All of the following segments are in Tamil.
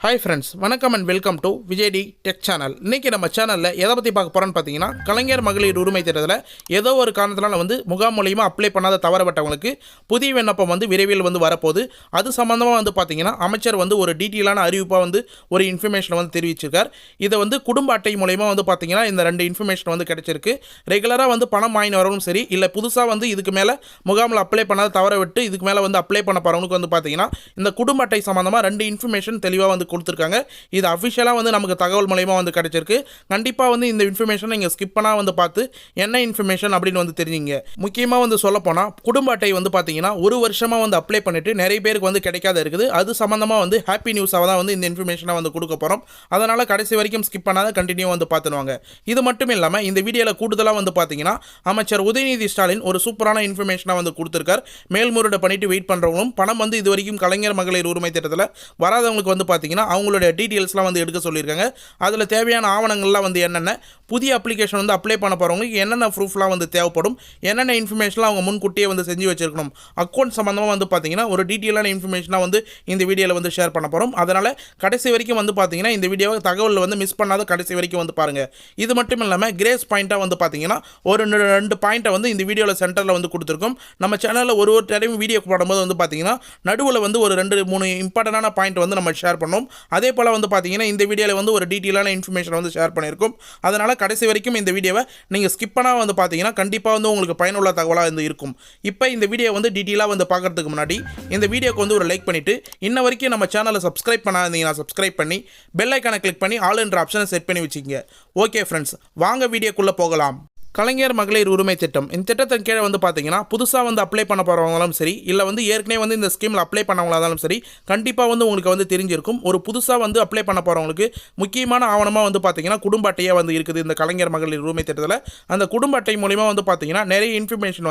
ஹாய் ஃப்ரெண்ட்ஸ், வணக்கம் and welcome to விஜய்டி tech channel. இன்றைக்கி நம்ம சேனலில் எதை பற்றி பார்க்க போகிறோன்னு பார்த்தீங்கன்னா, கலைஞர் மகளிர் உரிமை திட்டத்தில் ஏதோ ஒரு காரணத்தினால முகாம் மூலியமாக அப்ளை பண்ணாத தவறப்பட்டவங்களுக்கு புதிய விண்ணப்பம் விரைவில் வரப்போகுது. அது சம்மந்தமாக பார்த்தீங்கன்னா அமைச்சர் ஒரு டீட்டெயிலான அறிவிப்பாக ஒரு இன்ஃபர்மேஷனை தெரிவிச்சிருக்கார். இதை குடும்ப அட்டை மூலியமாக பார்த்தீங்கன்னா இந்த ரெண்டு இன்ஃபர்மேஷன் கிடைச்சிருக்கு. ரெகுலராக பணம் வாங்கி வரவும் சரி, இல்லை புதுசாக இதுக்கு மேலே முகாமில் அப்ளை பண்ணாத தவற விட்டு இதுக்கு மேலே அப்ளை பண்ண போகிறவங்களுக்கு பார்த்தீங்கன்னா இந்த குடும்ப அட்டை சம்மந்தமாக ரெண்டு இன்ஃபர்மேஷன் தெளிவாக கொடுத்துருக்காங்க. இது அஃபிஷியலாக நமக்கு தகவல் மூலமா கிடைச்சிருக்கு. கண்டிப்பாக இந்த இன்ஃபர்மேஷன் நீங்கள் ஸ்கிப் பண்ணால் பார்த்து என்ன இன்ஃபர்மேஷன் அப்படின்னு தெரிஞ்சிங்க. முக்கியமாக சொல்ல போனால் குடும்ப அட்டை பார்த்தீங்கன்னா ஒரு வருஷமாக அப்ளை பண்ணிட்டு நிறைய பேருக்கு கிடைக்காத இருக்குது. அது சம்மந்தமாக ஹாப்பி நியூஸாக தான் இந்த இன்ஃபர்மேஷனை கொடுக்க போகிறோம். அதனால் கடைசி வரைக்கும் ஸ்கிப் பண்ணாத கண்டினியூ பார்த்துடுவாங்க. இது மட்டும் இல்லாமல் இந்த வீடியோவில் கூடுதலாக பார்த்தீங்கன்னா அமைச்சர் உதயநிதி ஸ்டாலின் ஒரு சூப்பரான இன்ஃபர்மேஷனாக கொடுத்துருக்கார். மேல்முறையீடு பண்ணிட்டு வெயிட் பண்ணுறவங்களும் பணம் இது வரைக்கும் கலைஞர் மகளிர் உரிமை திட்டத்தில் வராதவங்களுக்கு பார்த்தீங்கன்னா அவங்களுடைய டீட்டெயில்ஸ்லாம் எடுக்க சொல்லியிருக்காங்க. அதில் தேவையான ஆவணங்கள்லாம் என்னென்ன, புதிய அப்ளிகேஷன் அப்ளை பண்ண போகிறவங்களுக்கு என்னென்ன ப்ரூஃப்லாம் தேவைப்படும், என்னென்ன இன்ஃபர்மேஷன்லாம் அவங்க முன்கூட்டியே செஞ்சு வச்சிருக்கணும், அக்கௌண்ட் சம்மந்தமாக பார்த்தீங்கன்னா ஒரு டீட்டெயிலான இன்ஃபர்மேஷனாக இந்த வீடியோவில் ஷேர் பண்ண போகிறோம். அதனால் கடைசி வரைக்கும் பார்த்தீங்கன்னா இந்த வீடியோவை தகவல் மிஸ் பண்ணாத கடைசி வரைக்கும் பாருங்கள். இது மட்டும் இல்லாமல் கிரேஸ் பாயிண்ட்டாக பார்த்தீங்கன்னா ஒரு ரெண்டு பாயிண்ட்டை இந்த வீடியோவில் சென்டரில் கொடுத்துருக்கோம். நம்ம சேனலில் ஒரு டைம் வீடியோ போடும்போது பார்த்தீங்கன்னா நடுவில் ஒரு 2-3 இம்பார்ட்டண்டான பாயிண்ட் நம்ம ஷேர் பண்ணோம். அதே போல் பார்த்தீங்கன்னா இந்த வீடியோவில் ஒரு டீட்டெயிலான இன்ஃபர்மேஷன் ஷேர் பண்ணியிருக்கோம். அதனால் கடைசி வரைக்கும் இந்த வீடியோவை நீங்கள் ஸ்கிப் பண்ணால் பார்த்தீங்கன்னா கண்டிப்பாக உங்களுக்கு பயனுள்ள தகவலாக இருக்கும். இப்போ இந்த வீடியோ டீட்டெயிலாக பார்க்குறதுக்கு முன்னாடி இந்த வீடியோக்கு ஒரு லைக் பண்ணிவிட்டு இன்ன வரைக்கும் நம்ம சேனலை சப்ஸ்கிரைப் பண்ணாதீங்கன்னா சப்ஸ்கிரைப் பண்ணி பெல் ஐக்கானை கிளிக் பண்ணி ஆல் என்ற ஆப்ஷனை செட் பண்ணி வச்சுக்கோங்க. ஓகே ஃப்ரெண்ட்ஸ், வாங்க வீடியோக்குள்ளே போகலாம். கலைஞர் மகளிர் உரிமை திட்டம், இந்த திட்டத்தின் கீழே பார்த்தீங்கன்னா புதுசாக அப்ளை பண்ண போகிறவங்களும் சரி, இல்லை ஏற்கனவே இந்த ஸ்கீமில் அப்ளை பண்ணவங்களாலும் சரி, கண்டிப்பாக உங்களுக்கு தெரிஞ்சிருக்கும். ஒரு புதுசாக அப்ளை பண்ண போகிறவங்களுக்கு முக்கியமான ஆவணமாக பார்த்தீங்கன்னா குடும்ப அட்டையாக இருக்குது. இந்த கலைஞர் மகளிர் உரிமை திட்டத்தில் அந்த குடும்ப அட்டை மூலிமா பார்த்தீங்கன்னா நிறைய இன்ஃபர்மேஷன்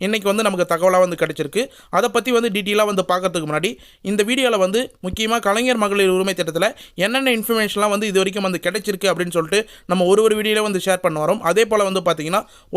இன்றைக்கி நமக்கு தகவலாக கிடைச்சிருக்கு. அதை பற்றி டீட்டெயிலாக பார்க்கறதுக்கு முன்னாடி இந்த வீடியோவில் முக்கியமாக கலைஞர் மகளிர் உரிமை திட்டத்தில் என்னென்ன இன்ஃபர்மேஷன்லாம் இது வரைக்கும் கிடைச்சிருக்கு அப்படின்னு சொல்லிட்டு நம்ம ஒரு வீடியோவில் ஷேர் பண்ண வரோம். அதே போல் பார்த்தீங்கன்னா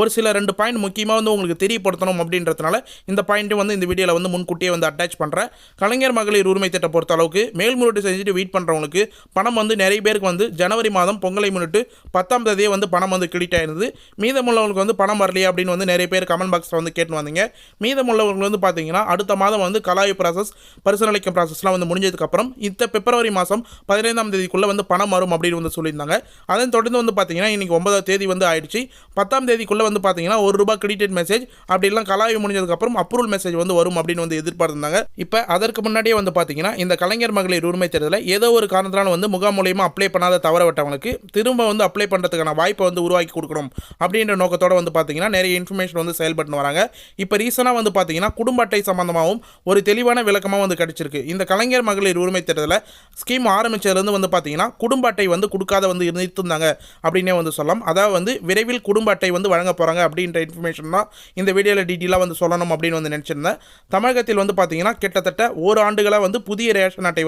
ஒரு சில 2 பாயிண்ட் முக்கியமாக உங்களுக்கு தெரியப்படுத்தணும் அப்படின்றதுனால இந்த பாயிண்ட்டும் இந்த வீடியோவில் முன்கூட்டியே அட்டாச் பண்ணுறேன். கலைஞர் மகளிர் உரிமை திட்டம் பொறுத்த அளவுக்கு மேல்முறையீடு செஞ்சுட்டு வெயிட் பண்ணுறவங்களுக்கு பணம் நிறைய பேருக்கு ஜனவரி மாதம் பொங்கலை முன்னிட்டு 10ஆம் தேதியே பணம் கிரெடிட் ஆயிருந்தது. மீதமுள்ளவங்களுக்கு பணம் வரலையே அப்படின்னு நிறைய பேர் கமெண்ட் பாக்ஸில் கேட்டு வந்தீங்க. மீதமுள்ளவங்களுக்கு பார்த்தீங்கன்னா அடுத்த மாதம் கலாய்வு ப்ராசஸ், பரிசீலனைக்கும் ப்ராசஸ்லாம் முடிஞ்சதுக்கப்புறம் இந்த பிப்ரவரி மாதம் 15ஆம் தேதிக்குள்ளே பணம் வரும் அப்படின்னு சொல்லியிருந்தாங்க. அதன் தொடர்ந்து பார்த்தீங்கன்னா இன்றைக்கி 9ஆம் தேதி ஆயிடுச்சு. 10ஆம் தேதிக்குள்ளே பார்த்தீங்கன்னா ₹1 கிரெடிட் மெசேஜ் அப்படி எல்லாம் கலாய்வு முடிஞ்சதுக்கப்புறம் அப்ரூவல் மெசேஜ் வரும் அப்படின்னு எதிர்பார்த்திருந்தாங்க. இப்போ அதற்கு முன்னாடியே பார்த்தீங்கன்னா இந்த கலைஞர் மகளிர் உரிமை தேர்தலில் ஏதோ ஒரு காரணத்தினால முகாம் மூலியமாக அப்ளை பண்ணாத தவறவிட்டவங்களுக்கு திரும்ப அப்ளை பண்ணுறதுக்கான வாய்ப்பை உருவாக்கி கொடுக்கணும் அப்படின்ற நோக்கத்தோடு பார்த்தீங்கன்னா நிறைய இன்ஃபர்மேஷன் செயல்பட்டு வராங்க. இப்போ ரீசனாக பார்த்தீங்கன்னா குடும்ப அட்டை சம்பந்தமாகவும் ஒரு தெளிவான விளக்கமாக கிடைச்சிருக்கு. இந்த கலைஞர் மகளிர் உரிமை தேர்தலில் ஸ்கீம் ஆரம்பிச்சதுலேருந்து பார்த்தீங்கன்னா குடும்ப அட்டை கொடுக்காத நிறுத்திருந்தாங்க அப்படின்னே சொல்லலாம். அதாவது விரைவில் குடும்ப அட்டை வழங்க போகிறாங்க அப்படின்ற இன்ஃபர்மேஷன் தான் இந்த வீடியோவில் டீட்டெயிலாக சொல்லணும் அப்படின்னு நினச்சிருந்தேன். தமிழகத்தில் பார்த்தீங்கன்னா கிட்டத்தட்ட ஒரு ஆண்டுகளாக புதிய ரேஷன் அட்டை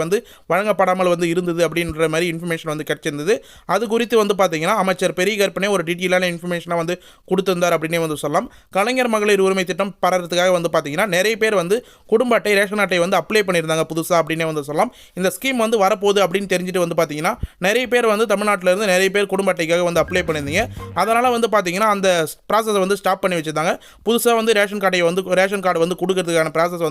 வழங்கப்படாமல் இருந்தது அப்படின்ற மாதிரி இன்ஃபர்மேஷன் கிடைச்சிருந்தது. அது குறித்து பார்த்தீங்கன்னா அமைச்சர் பெரிய கற்பனை ஒரு டீட்டெயிலான இன்ஃபர்மேஷனாக கொடுத்திருந்தார் அப்படின்னே சொல்லலாம். கலைஞர் மகளிர் உரிமை திட்டம் பரறதுக்காக பார்த்தீங்கன்னா நிறைய பேர் குடும்ப அட்டை, ரேஷன் அட்டை அப்படியே பண்ணியிருந்தாங்க புதுசாக அப்படின்னே சொல்லலாம். இந்த ஸ்கீம் வரப்போகுது அப்படின்னு தெரிஞ்சுட்டு பார்த்தீங்கன்னா நிறைய பேர் தமிழ்நாட்டில் இருந்து நிறைய பேர் குடும்ப அட்டைக்காக அப்ளை பண்ணியிருந்தீங்க. அதனால் பார்த்தீங்கன்னா அந்த ப்ராசஸை ஸ்டாப் பண்ணி வச்சுருந்தாங்க. புதுசாக ரேஷன் கார்டு கொடுக்கறதுக்கான ப்ராசஸ்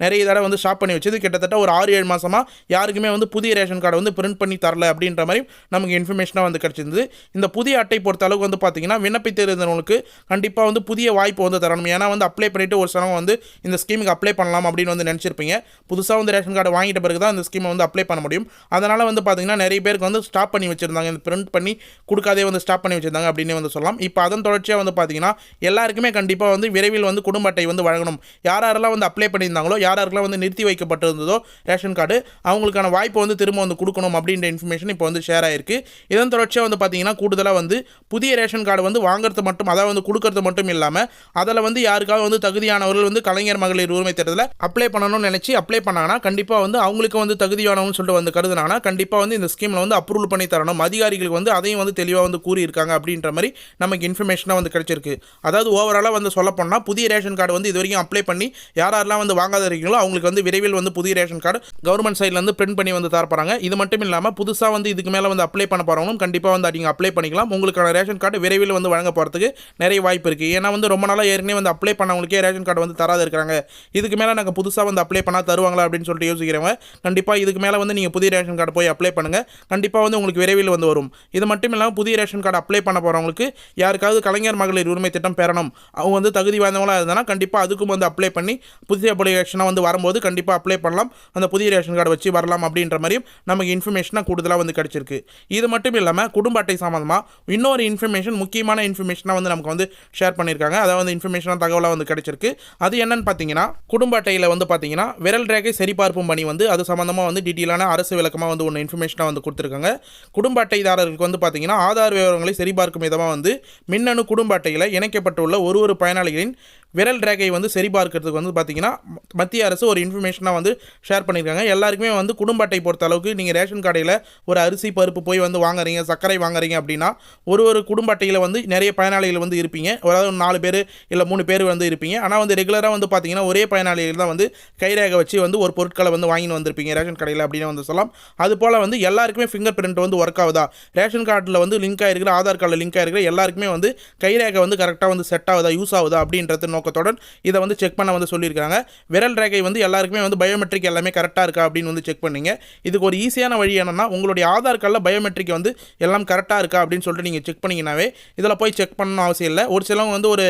நிறைய தடவை ஸ்டாப் பண்ணி வச்சது. கிட்டத்தட்ட ஒரு 6-7 மாதமாக யாருக்குமே புதிய ரேஷன் கார்டு பிரிண்ட் பண்ணி தரல அப்படின்ற மாதிரி நமக்கு இன்ஃபர்மேஷனாக கிடச்சிருந்தது. இந்த புதிய அட்டை பொறுத்த அளவுக்கு பார்த்தீங்கன்னா விண்ணப்பித்திருந்தவங்களுக்கு கண்டிப்பாக புதிய வாய்ப்பு தரணும். ஏன்னா அப்ளை பண்ணிவிட்டு ஒரு சிலவங்க இந்த ஸ்கீமுக்கு அப்ளை பண்ணலாம் அப்படின்னு நினச்சிருப்பீங்க. புதுசாக ரேஷன் கார்டு வாங்கிட்ட பிறகு தான் இந்த ஸ்கீமை அப்ளை பண்ண முடியும். அதனால் பார்த்தீங்கன்னா நிறைய பேருக்கு ஸ்டாப் பண்ணி வச்சுருந்தாங்க. இந்த பிரிண்ட் பண்ணி கொடுக்காதே ஸ்டாப் பண்ணி வச்சுருந்தாங்க அப்படின்னு சொல்லலாம். இப்போ அதன் தொடர்ச்சியாக பார்த்தீங்கன்னா எல்லாருக்குமே கண்டிப்பாக விரைவில் குடும்ப அட்டை வழங்கணும். யாரெல்லாம் அப்ளை பண்ணியிருந்தாங்களோ, யாரெல்லாம் நிறுத்தி வைக்கப்பட்டிருந்ததோ ரேஷன் கார்டு, அவங்களுக்கான வாய்ப்பு திரும்ப கொடுக்கணும் அப்படின்ற இன்ஃபர்மேஷன் இப்போ ஷேர் ஆயிருக்கு. இதன் தொடர்ச்சியாக பார்த்தீங்கன்னா கூடுதலாக புதிய ரேஷன் கார்டு வாங்குறது மட்டும், அதாவது கொடுக்கறது மட்டும் இல்லாமல் அதில் யாருக்காவது தகுதியானவர்கள் கலைஞர் மகளிர் உரிமை திட்டத்தில் அப்ளை பண்ணணும்னு நினச்சி அப்ளை பண்ணாங்கன்னா கண்டிப்பாக அவங்களுக்கு தகுதியானவங்க சொல்லிட்டு கருதுனாங்கன்னா கண்டிப்பாக இந்த ஸ்கீமில் அப்ரூவல் பண்ணி தரணும். அதிகாரிகளுக்கு அதையும் தெளிவாக கூறியிருக்காங்க அப்படின்ற மாதிரி நமக்கு இன்ஃபர்மேஷன் இன்ஃபர்மேஷனாக வந்து கிடைச்சிருக்கு. அதாவது ஓவராலாக வந்து சொல்லப்போனால் புதிய ரேஷன் கார்டு வந்து இது வரைக்கும் அப்ளை பண்ணி யாரெல்லாம் வந்து வாங்காத இருக்கீங்களோ அவங்களுக்கு வந்து விரைவில் வந்து புதிய ரேஷன் கார்டு கவர்மெண்ட் சைட்லேருந்து பிரிண்ட் பண்ணி வந்து தரப்போறாங்க. இது மட்டும் இல்லாமல் புதுசாக வந்து இதுக்கு மேலே வந்து அப்ளை பண்ண போகிறவங்களும் கண்டிப்பாக வந்து நீங்கள் அப்ளை பண்ணிக்கலாம். உங்களுக்கான ரேஷன் கார்டு விரைவில் வந்து வழங்க போகிறதுக்கு நிறைய வாய்ப்பு இருக்குது. ஏன்னா வந்து ரொம்ப நாளாக ஏற்கனவே வந்து அப்ளை பண்ணவங்களுக்கே ரேஷன் கார்டு வந்து தராது இருக்கிறாங்க. இதுக்கு மேலே நாங்கள் புதுசாக வந்து அப்ளை பண்ணால் தருவாங்களா அப்படின்னு சொல்லிட்டு யோசிக்கிறவங்க கண்டிப்பாக இதுக்கு மேலே வந்து நீங்கள் புதிய ரேஷன் கார்டு போய் அப்ளை பண்ணுங்கள். கண்டிப்பாக வந்து உங்களுக்கு விரைவில் வந்து வரும். இது மட்டும் இல்லாமல் புதிய ரேஷன் கார்டு அப்ளை பண்ண போகிறவங்களுக்கு யாருக்காவது கலைஞர் மகளிர் உரிமை திட்டம் பெறணும், அவங்க வந்து தகுதி வாய்ந்தவங்களாக இருந்தால் கண்டிப்பாக அதுக்கும் வந்து அப்ளை பண்ணி புதிய அப்ளிகேஷனாக வந்து வரும்போது கண்டிப்பாக அப்ளை பண்ணலாம். அந்த புதிய ரேஷன் கார்டு வச்சு வரலாம் அப்படின்ற மாதிரியும் நமக்கு இன்ஃபர்மேஷனாக கூடுதலாக வந்து கிடச்சிருக்கு. இது மட்டும் இல்லாமல் குடும்ப அட்டை சம்மந்தமாக இன்னொரு இன்ஃபர்மேஷன், முக்கியமான இன்ஃபர்மேஷனாக வந்து நமக்கு வந்து ஷேர் பண்ணியிருக்காங்க. அதாவது வந்து இன்ஃபர்மேஷனாக தகவலாக வந்து கிடச்சிருக்கு. அது என்னன்னு பார்த்தீங்கன்னா, குடும்ப அட்டையில் வந்து பார்த்தீங்கன்னா விரல் ரேகை சரிபார்ப்பும் பணி வந்து அது சம்மந்தமாக வந்து டீட்டெயிலான அரசு விளக்கமாக வந்து ஒன்று இன்ஃபர்மேஷனாக வந்து கொடுத்துருக்காங்க. குடும்ப அட்டைதாரர்களுக்கு வந்து பார்த்தீங்கன்னா ஆதார் விவரங்களை சரிபார்க்கும் விதமாக வந்து மின்னணு குடும்ப அட்டையில் இணைக்கப்பட்டுள்ள ஒரு பயனாளிகளின் விரல் ரேகை வந்து சரிபார்க்கிறதுக்கு வந்து பார்த்தீங்கன்னா மத்திய அரசு ஒரு இன்ஃபர்மேஷனாக வந்து ஷேர் பண்ணியிருக்காங்க. எல்லாருக்குமே வந்து குடும்ப அட்டை பொறுத்த அளவுக்கு நீங்கள் ரேஷன் கடையில் ஒரு அரிசி பருப்பு போய் வந்து வாங்குறீங்க, சர்க்கரை வாங்குறீங்க அப்படின்னா ஒரு குடும்ப அட்டையில் வந்து நிறைய பயனாளிகள் வந்து இருப்பீங்க. அதாவது 4 பேர் இல்லை 3 பேர் வந்து இருப்பீங்க. ஆனால் வந்து ரெகுலராக வந்து பார்த்தீங்கன்னா ஒரே பயனாளிகள் தான் வந்து கைரேகை வச்சு வந்து ஒரு பொருட்களை வந்து வாங்கின்னு வந்திருப்பீங்க ரேஷன் கடையில் அப்படின்னு வந்து சொல்லலாம். அதுபோல் வந்து எல்லாருக்குமே ஃபிங்கர் பிரிண்ட் வந்து ஒர்க் ஆகுதா, ரேஷன் கார்டில் வந்து லிங்க் ஆகிருக்கிற, ஆதார் கார்டில் லிங்க் ஆகிருக்கிற எல்லாருக்குமே வந்து கைரேகை வந்து கரெக்டாக வந்து செட் ஆகுதா, யூஸ் ஆகுதா அப்படின்றது நோக்கத்துடன் இதை வந்து செக் பண்ண வந்து சொல்லியிருக்காங்க. விரல் ரேகை வந்து எல்லாருக்குமே வந்து பயோமெட்ரிக் எல்லாமே கரெக்டாக இருக்கா அப்படின்னு வந்து செக் பண்ணிங்க. இதுக்கு ஒரு ஈஸியான வழி என்னன்னா, உங்களுடைய ஆதார் கார்டில் பயோமெட்ரிக் வந்து எல்லாம் கரெக்டாக இருக்கா அப்படின்னு சொல்லிட்டு நீங்கள் செக் பண்ணிங்கனாவே இதில் போய் செக் பண்ணணும் அவசியம் இல்லை. ஒரு சிலவங்க வந்து ஒரு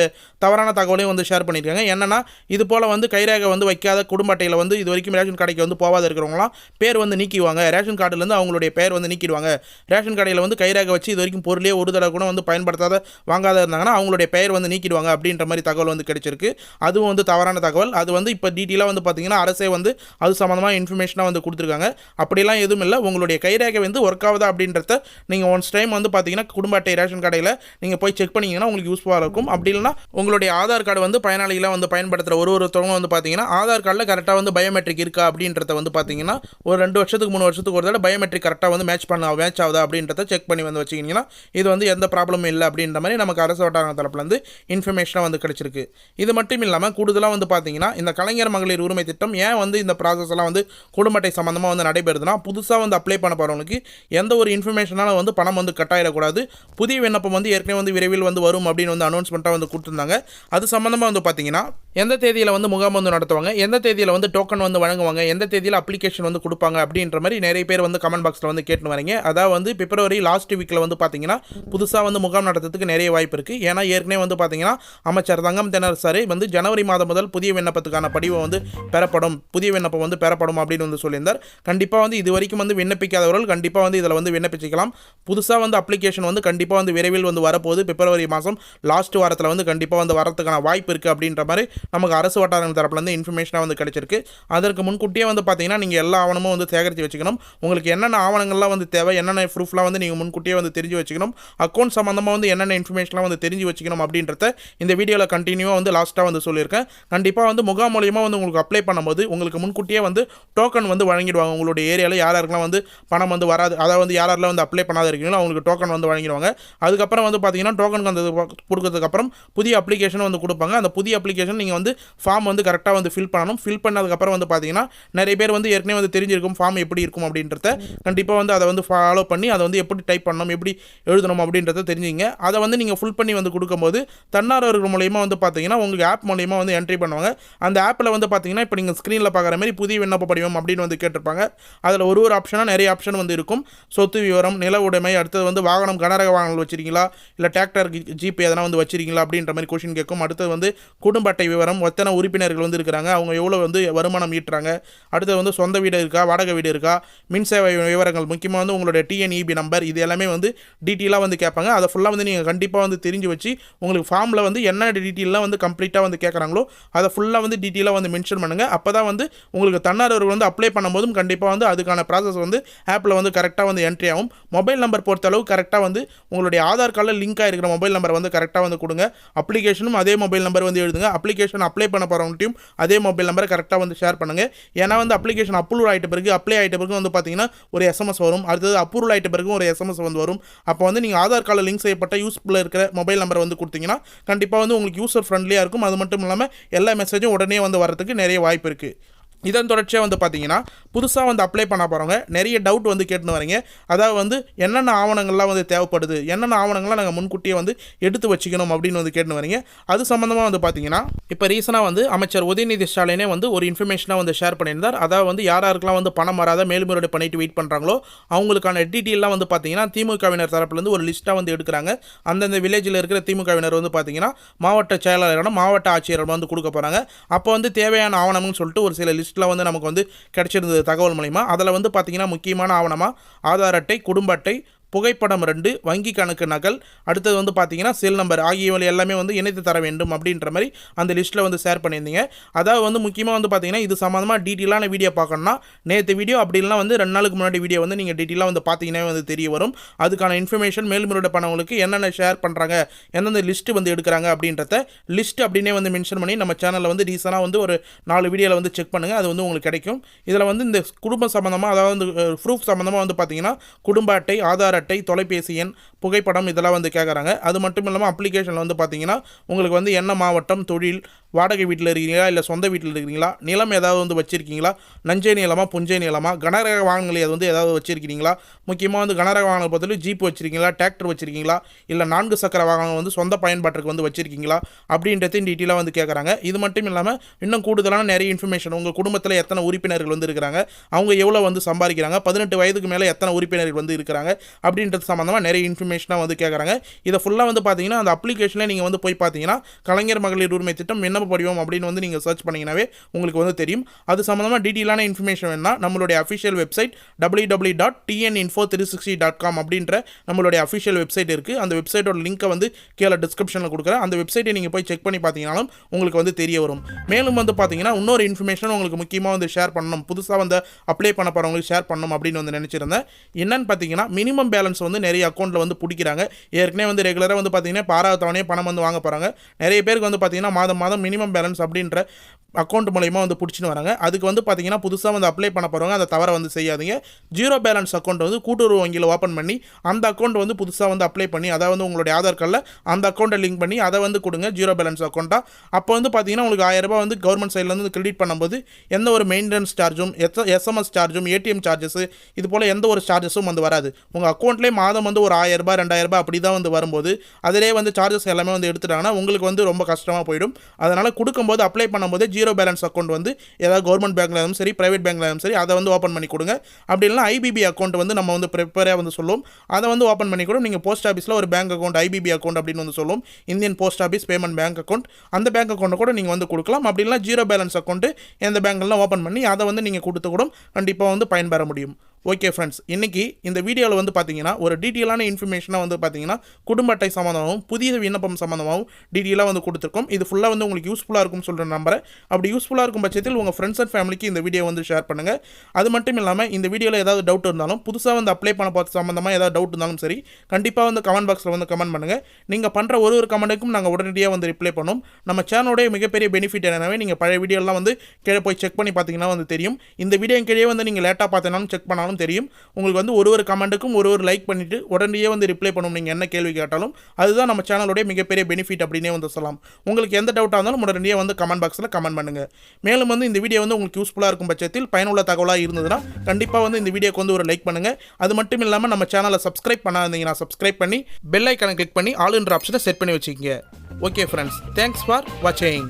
தவறான தகவலையும் வந்து ஷேர் பண்ணியிருக்காங்க. என்னன்னா, இது போல் வந்து கைரேகை வந்து வைக்காத குடும்ப அட்டையில் வந்து இது வரைக்கும் ரேஷன் கடைக்கு வந்து போகாத இருக்கிறவங்களாம் பேர் வந்து நீக்கிடுவாங்க. ரேஷன் கார்டுலேருந்து அவங்களுடைய பேர் வந்து நீக்கிடுவாங்க. ரேஷன் கடையில் வந்து கைரேகை வச்சு இது வரைக்கும் பொருளே ஒரு தடவை கூட வந்து பயன்படுத்தாத வாங்காத இருந்தாங்கன்னா அவங்களுடைய பெயர் வந்து நீக்கிடுவாங்க அப்படின்ற மாதிரி தகவல் வந்து கிடைச்சிருக்கு. அதுவும் வந்து தவறான தகவல். அது வந்து இப்போ டீட்டெயிலாக வந்து பார்த்தீங்கன்னா அரசே வந்து அது சம்மந்தமாக இன்ஃபர்மேஷனாக வந்து கொடுத்துருக்காங்க. அப்படிலாம் எதுவும் இல்லை. உங்களுடைய கைரேகை வந்து ஒர்க் ஆகுதா அப்படின்றத நீங்கள் ஒன்ஸ் டைம் வந்து பார்த்தீங்கன்னா குடும்ப அட்டை ரேஷன் கடையில் நீங்கள் போய் செக் பண்ணிங்கன்னா உங்களுக்கு யூஸ்ஃபுல்லாக இருக்கும். அப்படி இல்லைனா உங்களுடைய ஆதார் கார்டு வந்து பயனாளிகளாக வந்து பயன்படுத்துகிற ஒருத்தவங்க வந்து பார்த்தீங்கன்னா ஆதார் கார்டில் கரெக்டாக வந்து பயோமெட்ரிக் இருக்கா அப்படின்றத வந்து பார்த்தீங்கன்னா ஒரு 2 வருஷத்துக்கு 3 வருஷத்துக்கு ஒரு தடவை பயோமெட்ரிக் கரெக்டாக வந்து மேட்ச் ஆகுதா அப்படின்றத செக் பண்ணி வந்து வச்சிங்கன்னா இது வந்து எந்த ப்ராப்ளமும் இல்லை அப்படின்ற மாதிரி நமக்கு அரசு வட்டார தரப்புலேருந்து இன்ஃபர்மேஷனாக வந்து கிடைச்சிருக்கு. இது மட்டும் இல்லாமல் கூடுதலாக வந்து பார்த்தீங்கன்னா இந்த கலைஞர் மகளிர் உரிமை திட்டம் ஏன் வந்து இந்த ப்ராசஸ் எல்லாம் வந்து குடும்ப அட்டை சம்மந்தமாக வந்து நடைபெறுதுன்னா, புதுசாக வந்து அப்ளை பண்ண போகிறவங்களுக்கு எந்த ஒரு இன்ஃபர்மேஷனாலும் வந்து பணம் வந்து கட்டாயிடக்கூடாது. புதிய விண்ணப்பம் வந்து ஏற்கனவே வந்து விரைவில் வந்து வரும் அப்படின்னு வந்து அனௌன்ஸ்மெண்ட்டாக வந்து கொடுத்துருந்தாங்க. அது சம்மந்தமாக வந்து பார்த்தீங்கன்னா எந்த தேதியில் வந்து முகாம் வந்து நடத்துவாங்க, எந்த தேதியில் வந்து டோக்கன் வந்து வழங்குவாங்க, எந்த தேதியில் அப்ளிகேஷன் வந்து கொடுப்பாங்க அப்படின்ற மாதிரி நிறைய பேர் வந்து கமெண்ட் பாக்ஸில் வந்து கேட்டு வரீங்க. அதாவது வந்து பிப்ரவரி லாஸ்ட் வீக்கில் வந்து பார்த்தீங்கன்னா புதுசாக வந்து முகாம் நடத்துறதுக்கு நிறைய வாய்ப்பு இருக்குது. ஏன்னா ஏற்கனவே வந்து பார்த்தீங்கன்னா அமைச்சர் தங்கம் தென்னரசு வந்து ஜனவரி மாதம் முதல் புதிய விண்ணப்பத்துக்கான படிவம் வந்து புதிய விண்ணப்பம் வந்து பெறப்படும் அப்படின்னு வந்து சொல்லியிருந்தார். கண்டிப்பாக வந்து இது வரைக்கும் வந்து விண்ணப்பிக்காதவர்கள் கண்டிப்பாக வந்து இதில் வந்து விண்ணப்பிச்சிக்கலாம். புதுசாக வந்து அப்ளிகேஷன் வந்து கண்டிப்பாக வந்து விரைவில் வந்து வரப்போகுது. பிப்ரவரி மாதம் லாஸ்ட் வாரத்தில் வந்து கண்டிப்பாக வந்து வரதுக்கான வாய்ப்பு இருக்குது அப்படின்ற மாதிரி நமக்கு அரசு வட்டாரம் தரப்புலேருந்து இன்ஃபர்மேஷனாக வந்து கிடைச்சிருக்கு. அதற்கு முன்கூட்டியே வந்து பார்த்தீங்கன்னா நீங்கள் எல்லா ஆவணமும் வந்து சேகரித்து வச்சுக்கணும். உங்களுக்கு என்னென்ன ஆவணங்கள்லாம் வந்து தேவை, என்னென்ன ப்ரூஃப்லாம் வந்து நீங்கள் முன்கூட்டியே வந்து தெரிஞ்சு வச்சுக்கணும். அக்கௌண்ட் சம்மந்தமாக வந்து என்னென்ன இன்ஃபர்மேஷன்லாம் வந்து தெரிஞ்சு வச்சுக்கணும் அப்படின்றத இந்த வீடியோவில் கண்டினியூவாக வந்து லாஸ்ட்டாக வந்து சொல்லியிருக்கேன். கண்டிப்பாக வந்து முகாம் மூலியமாக வந்து உங்களுக்கு அப்ளை பண்ணும்போது உங்களுக்கு முன்கூட்டியே வந்து டோக்கன் வந்து வழங்கிடுவாங்க. உங்களுடைய ஏரியாவில் யாரெல்லாம் வந்து பணம் வந்து வராது, அதாவது வந்து யாரெல்லாம் வந்து அப்ளை பண்ணாத இருக்கீங்களோ அவங்களுக்கு டோக்கன் வந்து வழங்கிடுவாங்க. அதுக்கப்புறம் வந்து பார்த்தீங்கன்னா டோக்கன் வந்து கொடுக்கறதுக்கப்புறம் புதிய அப்ளிகேஷன் வந்து கொடுப்பாங்க. அந்த புதிய அப்ளிகேஷன் நீங்கள் வந்து ஃபார்ம் வந்து கரெக்டாக வந்து ஃபில் பண்ணணும். ஃபில் பண்ணதுக்கப்புறம் வந்து பார்த்தீங்கன்னா நிறைய பேர் வந்து ஏற்கனவே வந்து தெரிஞ்சிருக்கும் ஃபார்ம் எப்படி இருக்கும் அப்படின்றத. கண்டிப்பாக வந்து அதை வந்து ஃபாலோ பண்ணி அதை வந்து எப்படி டைப் பண்ணணும், எப்படி எழுதணும் அப்படின்றத தெரிஞ்சுங்க. அதை வந்து நீங்கள் ஃபுல் பண்ணி வந்து கொடுக்கும்போது தன்னார்வர்கள் மூலயமா வந்து பார்த்தீங்கன்னா உங்களுக்கு ஆப் மூலயமா வந்து என்ட்ரி பண்ணுவாங்க. அந்த ஆப்பில் வந்து பார்த்தீங்கன்னா இப்போ நீங்கள் ஸ்க்ரீனில் பார்க்குற மாதிரி புதிய விண்ணப்ப படிவம் அப்படின்னு வந்து கேட்டிருப்பாங்க. அதில் ஒரு ஆப்ஷனாக நிறைய ஆப்ஷன் வந்து இருக்கும். சொத்து விவரம், நில உடைமை, அடுத்தது வந்து வாகனம், கனரக வாகனங்கள் வச்சிருக்கீங்களா, இல்லை டிராக்டர், ஜீப் எதனா வந்து வச்சிருக்கீங்களா அப்படின்ற மாதிரி கொஷின் கேட்கும். அடுத்தது வந்து குடும்ப அட்டை விவரம், எத்தனை உறுப்பினர்கள் வந்து இருக்கிறாங்க, அவங்க எவ்வளோ வந்து வருமானம் ஈட்டுறாங்க, அடுத்தது வந்து சொந்த வீடு இருக்கா, வாடகை வீடு இருக்கா, மின் சேவை விவரங்கள், முக்கியமாக வந்து உங்களுடைய டிஎன்இபி நம்பர், இது எல்லாமே வந்து டீட்டெயிலாக வந்து கேட்பாங்க. அதை ஃபுல்லாக வந்து நீங்கள் கண்டிப்பாக வந்து தெரிஞ்சு வச்சு உங்களுக்கு ஃபார்மில் வந்து என்ன டீட்டெயிலாம் வந்து கம்ப்ளீட்டாக வந்து கேட்குறாங்களோ அதை ஃபுல்லாக வந்து டீட்டெயிலாக வந்து மென்ஷன் பண்ணுங்கள். அப்போ தான் வந்து உங்களுக்கு தன்னார்வர்கள் வந்து அப்ளை பண்ணும்போதும் கண்டிப்பாக வந்து அதுக்கான ப்ராசஸ் வந்து ஆப்பில் வந்து கரெக்டாக வந்து என்ட்ரி ஆகும். மொபைல் நம்பர் பொறுத்தளவு கரெக்டாக வந்து உங்களுடைய ஆதார் கார்டில் லிங்காக இருக்கிற மொபைல் நம்பர் வந்து கரெக்டாக வந்து கொடுங்க. அப்ளிகேஷனும் அதே மொபைல் நம்பர் வந்து எழுதுங்க. அப்ளிகேஷன் அப்ளிகேஷன் அப்ளை பண்ண போகிறவங்கள்ட்டையும் அதே மொபைல் நம்பரை கரெக்டாக வந்து ஷேர் பண்ணுங்கள். ஏன்னா வந்து அப்ளிகேஷன் அப்ரூவ் ஆகிட்ட பிறகு அப்ளை ஆகிட்ட பிறகு வந்து பார்த்தீங்கன்னா ஒரு எஸ்எம்எஸ் வரும். அடுத்தது அப்ரூவல் ஆகிட்ட பிறகு ஒரு எஸ்எம்எஸ் வந்து வரும். அப்போ வந்து நீங்கள் ஆதார் கார்டில் லிங்க் செய்யப்பட்ட யூஸ்ஃபுல்லாக இருக்கிற மொபைல் நம்பரை வந்து கொடுத்தீங்கன்னா கண்டிப்பாக வந்து உங்களுக்கு யூசர் ஃப்ரெண்ட்லியாக இருக்கும். அது மட்டும் இல்லாமல் எல்லா மெசேஜும் உடனே வந்து வரதுக்கு நிறைய வாய்ப்பு இருக்குது. இதன் தொடர்ச்சியாக வந்து பார்த்தீங்கன்னா புதுசாக வந்து அப்ளை பண்ண போகிறவங்க நிறைய டவுட் வந்து கேட்டுன்னு வரீங்க. அதாவது வந்து என்னென்ன ஆவணங்கள்லாம் வந்து தேவைப்படுது, என்னென்ன ஆவணங்கள்லாம் நாங்கள் முன்கூட்டியே வந்து எடுத்து வச்சுக்கணும் அப்படின்னு வந்து கேட்டுன்னு வரீங்க. அது சம்மந்தமாக வந்து பார்த்தீங்கன்னா இப்போ ரீசனாக வந்து அமைச்சர் உதயநிதி ஸ்டாலினே வந்து ஒரு இன்ஃபர்மேஷனாக வந்து ஷேர் பண்ணியிருந்தார். அதாவது வந்து யாருக்கெல்லாம் வந்து பணம் வராத மேல்முறையீடு பண்ணிட்டு வெயிட் பண்ணுறாங்களோ அவங்களுக்கான டீட்டெயிலாம் வந்து பார்த்தீங்கன்னா திமுகவினர் தரப்புலேருந்து ஒரு லிஸ்ட்டாக வந்து எடுக்கிறாங்க. அந்தந்த வில்லேஜில் இருக்கிற திமுகவினர் வந்து பார்த்தீங்கன்னா மாவட்ட செயலாளரான மாவட்ட ஆட்சியர் வந்து கொடுக்க போகிறாங்க. அப்போ வந்து தேவையான ஆவணம்னு சொல்லிட்டு ஒரு சில லிஸ்ட்டில் வந்து நமக்கு வந்து கிடைச்சிருந்தது தகவல் மூலிமா. அதில் வந்து பார்த்தீங்கன்னா முக்கியமான ஆவணமாக ஆதார் அட்டை, குடும்ப அட்டை, புகைப்படம் 2, வங்கி கணக்கு நகல், அடுத்தது வந்து பார்த்தீங்கன்னா செல் நம்பர் ஆகியவை எல்லாமே வந்து இணைத்து தர வேண்டும் அப்படின்ற மாதிரி அந்த லிஸ்ட்டில் வந்து ஷேர் பண்ணியிருந்தீங்க. அதாவது வந்து முக்கியமாக வந்து பார்த்தீங்கன்னா இது சம்மந்தமாக டீட்டெயிலான வீடியோ பார்க்கணும்னா நேற்று வீடியோ அப்படி இல்லைனா வந்து 2 நாளுக்கு முன்னாடி வீடியோ வந்து நீங்கள் டீட்டெயிலாக வந்து பார்த்தீங்கன்னா வந்து தெரிய வரும். அதுக்கான இன்ஃபர்மேஷன் மேல்முறையீடு பண்ணவங்களுக்கு என்னென்ன ஷேர் பண்ணுறாங்க, எந்தெந்த லிஸ்ட்டு வந்து எடுக்கிறாங்க அப்படின்றத லிஸ்ட் அப்படின்னே வந்து மென்ஷன் பண்ணி நம்ம சேனலில் வந்து ரீசனாக வந்து ஒரு 4 வீடியோவில் வந்து செக் பண்ணுங்கள். அது வந்து உங்களுக்கு கிடைக்கும். இதில் வந்து இந்த குடும்பம் சம்மந்தமாக அதாவது வந்து ப்ரூஃப் சம்மந்தமாக வந்து பார்த்தீங்கன்னா குடும்ப அட்டை, ஆதார் அட்டை, தொலைபேசி எண், புகைப்படம் இதெல்லாம் வந்து கேட்குறாங்க. அது மட்டும் இல்லாமல் அப்ளிகேஷனில் வந்து பார்த்தீங்கன்னா உங்களுக்கு வந்து என்ன மாவட்டம், தொழில், வாடகை வீட்டில் இருக்கிறீங்களா இல்லை சொந்த வீட்டில் இருக்கிறீங்களா, நிலம் ஏதாவது வந்து வச்சுருக்கீங்களா, நஞ்சை நிலமா புஞ்சை நிலமா, கனரக வாகனங்களை அது வந்து ஏதாவது வச்சுருக்கீங்களா, முக்கியமாக வந்து கனரக வாகனம் பொறுத்தவரை ஜீப் வச்சுருக்கீங்களா, டிராக்டர் வச்சுருக்கீங்களா, இல்லை 4 சக்கர வாகனம் வந்து சொந்த பயன்பாட்டுக்கு வந்து வச்சுருக்கீங்களா அப்படின்றதையும் டீட்டெயிலாக வந்து கேட்குறாங்க. இது மட்டும் இல்லாமல் இன்னும் கூடுதலான நிறைய இன்ஃபர்மேஷன் உங்கள் குடும்பத்தில் எத்தனை உறுப்பினர்கள் வந்து இருக்கிறாங்க, அவங்க எவ்வளோ வந்து சம்பாதிக்கிறாங்க, 18 வயதுக்கு மேலே எத்தனை உறுப்பினர்கள் வந்து இருக்கிறாங்க அப்படின்றது சம்மந்தமாக நிறைய இன்ஃபர்மேஷனாக வந்து கேட்குறாங்க. இதை ஃபுல்லாக வந்து பார்த்தீங்கன்னா அந்த அப்ளிகேஷனில் நீங்கள் வந்து போய் பார்த்தீங்கன்னா கலைஞர் மகளிர் உரிமை திட்டம் விண்ணப்ப படிவம் அப்படின்னு வந்து நீங்கள் சர்ச் பண்ணிங்கனாவே உங்களுக்கு வந்து தெரியும். அது சம்மந்தமாக டீட்டெயிலான இன்ஃபர்மேஷன் வேணும்னா நம்மளுடைய அஃபிஷியல் வெப்சைட் www.tninfo360.com அப்படின்ற நம்மளுடைய அஃபிஷியல் வெப்சைட் இருக்குது. அந்த வெப்சைட்டோட லிங்க்கை வந்து கீழே டிஸ்கிரிப்ஷனில் கொடுக்குறேன். அந்த வெப்சைட்டை நீங்கள் போய் செக் பண்ணி பார்த்தீங்கன்னாலும் உங்களுக்கு வந்து தெரிய வரும். மேலும் வந்து பார்த்தீங்கன்னா இன்னொரு இன்ஃபர்மேஷன் உங்களுக்கு முக்கியமாக வந்து ஷேர் பண்ணணும், புதுசாக வந்து அப்ளை பண்ண போகிறவங்களுக்கு ஷேர் பண்ணணும் அப்படின்னு வந்து நினச்சிருந்தேன். என்னன்னு பார்த்தீங்கன்னா மினிமம் பேலன்ஸ் வந்து நிறைய அக்கௌண்ட்டில் வந்து பிடிக்கிறாங்க. ஏற்கனவே வந்து ரெகுலராக வந்து பார்த்தீங்கன்னா பாராவது தவணையே பணம் வந்து வாங்க போகிறாங்க. நிறைய பேருக்கு வந்து பார்த்தீங்கன்னா மாதம் மினிமம் பேலன்ஸ் அப்படின்ற அக்கௌண்ட் மூலமா வந்து பிடிச்சின்னு வராங்க. அதுக்கு வந்து பார்த்தீங்கன்னா புதுசாக வந்து அப்ளை பண்ண போகிறவங்க அந்த தவறை வந்து செய்யாதீங்க. ஜீரோ பேலன்ஸ் அக்கௌண்ட் வந்து கூட்டுறவு வங்கியில் ஓப்பன் பண்ணி அந்த அக்கௌண்ட் வந்து புதுசாக வந்து அப்ளை பண்ணி அதை வந்து உங்களுடைய ஆதார் கார்டில் அந்த அக்கௌண்ட்டை லிங்க் பண்ணி அதை வந்து கொடுங்க ஜீரோ பேலன்ஸ் அக்கௌண்ட்டாக. அப்போ வந்து பார்த்தீங்கன்னா உங்களுக்கு 1000 ரூபாய் வந்து கவர்மெண்ட் சைட்லேருந்து கிரெடிட் பண்ணும்போது எந்த ஒரு மெயின்டெனன்ஸ் சார்ஜும், எஸ்எம்எஸ் சார்ஜும், ஏடிஎம் சார்ஜஸ் இது போல் எந்த ஒரு சார்ஜஸும் வந்து வராது. உங்கள் அக்கௌண்ட்லேயே மாதம் வந்து ஒரு 1000 ரூபாய் 2000 ரூபாய் அப்படி தான் வந்து வரும்போது அதிலே வந்து சார்ஜஸ் எல்லாமே வந்து எடுத்துட்டாங்கன்னா உங்களுக்கு வந்து ரொம்ப கஷ்டமாக போயிடும். அதனால் கொடுக்கும்போது அப்ளை பண்ணும்போது ஜீரோ பேலன்ஸ் அக்கௌண்ட் வந்து ஏதாவது கவர்மெண்ட் பேங்க்ல இருந்தாலும் சரி, பிரைவேட் பேங்க்ல இருந்தாலும் சரி அதை வந்து ஓப்பன் பண்ணி கொடுங்க. அப்படி இல்லைனா ஐபிபி அக்கௌண்ட் வந்து நம்ம வந்து ப்ரிப்பேராக வந்து சொல்லுவோம், அதை வந்து ஓப்பன் பண்ணி கூட நீங்கள் போஸ்ட் ஆஃபீஸில் ஒரு பேங்க் அக்கௌண்ட் ஐபிபி அக்கௌண்ட் அப்படின்னு வந்து சொல்லுவோம், Indian post office payment bank account, அந்த பேங்க் அக்கௌண்ட்டை கூட நீங்கள் வந்து கொடுக்கலாம். அப்படி இல்லைனா ஜீரோ பேலன்ஸ் அக்கௌண்ட்டு எந்த பேங்க்லாம் ஓப்பன் பண்ணி அதை வந்து நீங்கள் கொடுத்து கூட கண்டிப்பாக வந்து பயன்பெற முடியும். ஓகே ஃப்ரெண்ட்ஸ், இன்றைக்கி இந்த வீடியோவில் வந்து பார்த்தீங்கன்னா ஒரு டீட்டெயிலான இன்ஃபர்மேஷனாக வந்து பார்த்தீங்கன்னா குடும்ப அட்டை சம்மந்தமாகவும் புதிய விண்ணப்பம் சம்மந்தமாகவும் டீட்டெயிலாக வந்து கொடுத்துருக்கோம். இது ஃபுல்லாக வந்து உங்களுக்கு யூஸ்ஃபுல்லாக இருக்கும்னு சொல்கிற நம்பரை. அப்படி யூஸ்ஃபுல்லாக இருக்கும் பட்சத்தில் உங்கள் ஃப்ரெண்ட்ஸ் அண்ட் ஃபேமிலிக்கு இந்த வீடியோ வந்து ஷேர் பண்ணுங்கள். அது மட்டும் இல்லாமல் இந்த வீடியோவில் ஏதாவது டவுட் இருந்தாலும் புதுசாக வந்து அப்ளை பண்ண பார்த்து சம்மந்தமாக ஏதாவது டவுட் இருந்தாலும் சரி கண்டிப்பாக வந்து கமெண்ட் பாக்ஸில் வந்து கமெண்ட் பண்ணுங்கள். நீங்கள் பண்ணுற ஒரு கமெண்ட்டுக்கும் நாங்கள் உடனடியாக வந்து ரிப்ளை பண்ணோம். நம்ம சேனலோடைய மிகப்பெரிய பெனிஃபிட் என்னவே நீங்கள் பழைய வீடியோலாம் வந்து கீழே போய் செக் பண்ணி பார்த்தீங்கன்னா வந்து தெரியும். இந்த வீடியோ கீழே வந்து நீங்கள் லேட்டாக பார்த்தீங்கன்னாலும் செக் பண்ணாலும் தெரியும். உங்களுக்கு வந்து ஒரு கமெண்ட்டுக்கும் ஒரு லைக் பண்ணிவிட்டு உடனடியே வந்து ரிப்ளை பண்ணணும். நீங்கள் என்ன கேள்வி கேட்டாலும் அதுதான் நம்ம சேனலோடைய மிகப்பெரிய பெனிஃபிட் அப்படின்னே வந்து சொல்லலாம். உங்களுக்கு எந்த டவுட்டாக இருந்தாலும் உடனடியே வந்து கமெண்ட் பாக்ஸில் கமெண்ட் பண்ணுங்கள். மேலும் வந்து இந்த வீடியோ வந்து உங்களுக்கு யூஸ்ஃபுல்லாக இருக்கும் பட்சத்தில் பயனுள்ள தகவலாக இருந்ததுன்னா கண்டிப்பாக வந்து இந்த வீடியோக்கு வந்து ஒரு லைக் பண்ணுங்கள். அது மட்டும் இல்லாமல் நம்ம சேனலை சப்ஸ்கிரைப் பண்ணாதீங்கன்னா சப்ஸ்கிரைப் பண்ணி பெல் ஐக்கானை கிளிக் பண்ணி ஆல் என்ற ஆப்ஷனை செட் பண்ணி வச்சுக்கோங்க. ஓகே ஃப்ரெண்ட்ஸ், தேங்க்ஸ் ஃபார் வாட்சிங்.